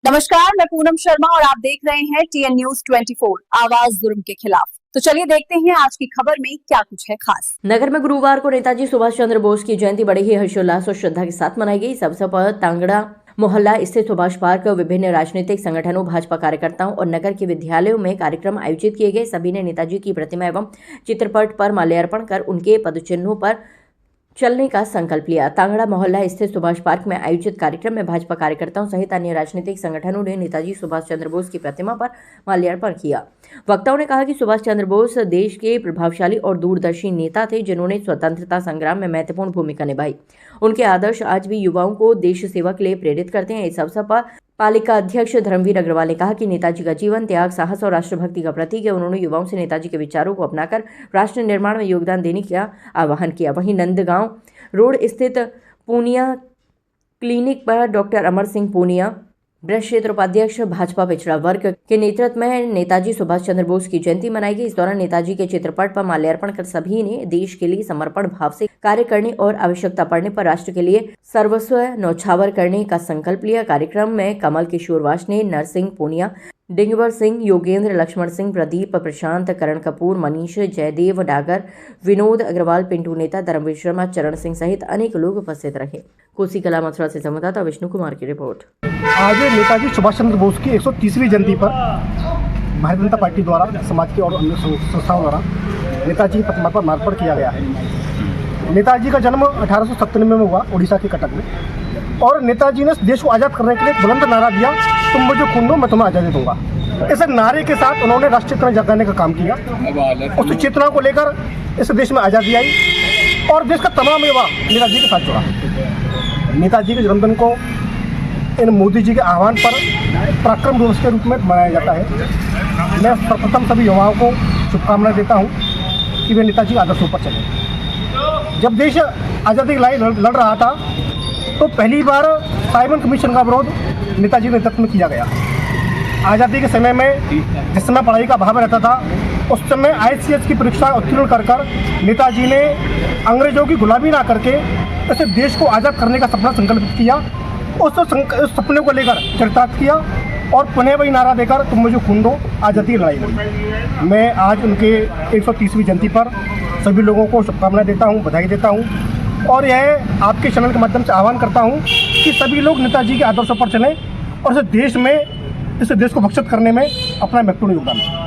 नमस्कार, मैं पूनम शर्मा और आप देख रहे हैं TN News 24 आवाज जुर्म के खिलाफ। तो चलिए देखते हैं आज की खबर में क्या कुछ है खास। नगर में गुरुवार को नेताजी सुभाष चंद्र बोस की जयंती बड़े ही हर्षोल्लास और श्रद्धा के साथ मनाई गई। इस अवसर पर तांगड़ा मोहल्ला स्थित सुभाष पार्क, विभिन्न राजनीतिक संगठनों, भाजपा कार्यकर्ताओं और नगर के विद्यालयों में कार्यक्रम आयोजित किए गए। सभी ने नेताजी की प्रतिमा एवं चित्रपट पर माल्यार्पण कर उनके पदचिन्हों पर चलने का संकल्प लिया। तांगड़ा मोहल्ला स्थित सुभाष पार्क में आयोजित कार्यक्रम में भाजपा कार्यकर्ताओं सहित अन्य राजनीतिक संगठनों ने नेताजी सुभाष चंद्र बोस की प्रतिमा पर माल्यार्पण किया। वक्ताओं ने कहा कि सुभाष चंद्र बोस देश के प्रभावशाली और दूरदर्शी नेता थे, जिन्होंने स्वतंत्रता संग्राम में महत्वपूर्ण भूमिका निभाई। उनके आदर्श आज भी युवाओं को देश सेवा के लिए प्रेरित करते हैं। इस अवसर पर पालिका अध्यक्ष धर्मवीर अग्रवाल ने कहा कि नेताजी का जीवन त्याग, साहस और राष्ट्रभक्ति का प्रतीक है। उन्होंने युवाओं से नेताजी के विचारों को अपनाकर राष्ट्र निर्माण में योगदान देने का आह्वान किया। वहीं नंदगांव रोड स्थित पूनिया क्लिनिक पर डॉक्टर अमर सिंह पूनिया, ब्रज क्षेत्र उपाध्यक्ष भाजपा पिछड़ा वर्ग के नेतृत्व में नेताजी सुभाष चंद्र बोस की जयंती मनाई गई। इस दौरान नेताजी के चित्रपट पर माल्यार्पण कर सभी ने देश के लिए समर्पण भाव से कार्य करने और आवश्यकता पड़ने पर राष्ट्र के लिए सर्वस्व न्यौछावर करने का संकल्प लिया। कार्यक्रम में कमल किशोर वासने, नरसिंह पूनिया, डिंगवर सिंह, योगेंद्र, लक्ष्मण सिंह, प्रदीप, प्रशांत, करण कपूर, मनीष, जयदेव डागर, विनोद अग्रवाल, पिंटू नेता, धर्मवीर शर्मा, चरण सिंह सहित अनेक लोग उपस्थित रहे। कोसी कला मथुरा से संवाददाता विष्णु कुमार की रिपोर्ट। आज नेताजी सुभाष चंद्र बोस की 130वीं जयंती पर भारतीय जनता पार्टी द्वारा समाज की और अन्य संस्थाओं द्वारा नेताजी की प्रतिमा पर माल्यार्पण किया गया है। नेताजी का जन्म 1897 में हुआ उड़ीसा के कटक में, और नेताजी ने देश को आज़ाद करने के लिए बुलंद नारा दिया, तुम मुझे खून दो मैं तुम्हें आज़ादी दूंगा। इस नारे के साथ उन्होंने राष्ट्रीय चेतना जगाने का काम किया। उस चेतना को लेकर इस देश में आज़ादी आई और देश का तमाम युवा नेताजी के साथ जुड़ा। नेताजी के जन्मदिन को इन मोदी जी के आह्वान पर पराक्रम दिवस के रूप में मनाया जाता है। मैं सर्वप्रथम सभी युवाओं को शुभकामनाएं देता हूं कि वे नेताजी के आदर्शों पर चलें। जब देश आज़ादी की लड़ाई लड़ रहा था तो पहली बार साइमन कमीशन का विरोध नेताजी के नेतृत्व में किया गया। आज़ादी के समय में जिस समय पढ़ाई का अभाव रहता था, उस समय ICS की परीक्षा उत्तीर्ण कर नेताजी ने अंग्रेजों की गुलामी ना करके इस देश को आज़ाद करने का सपना संकल्पित किया। उस सपने को लेकर चरितार्थ किया और पुनः वही नारा देकर तुम मुझे खून दो आज़ादी की लड़ाई लड़ी। मैं आज उनके 130वीं जयंती पर सभी लोगों को शुभकामनाएं देता हूं, बधाई देता हूं, और यह आपके चैनल के माध्यम से आह्वान करता हूं कि सभी लोग नेताजी के आदर्शों पर चलें और इस देश को विकसित करने में अपना महत्वपूर्ण योगदान दें।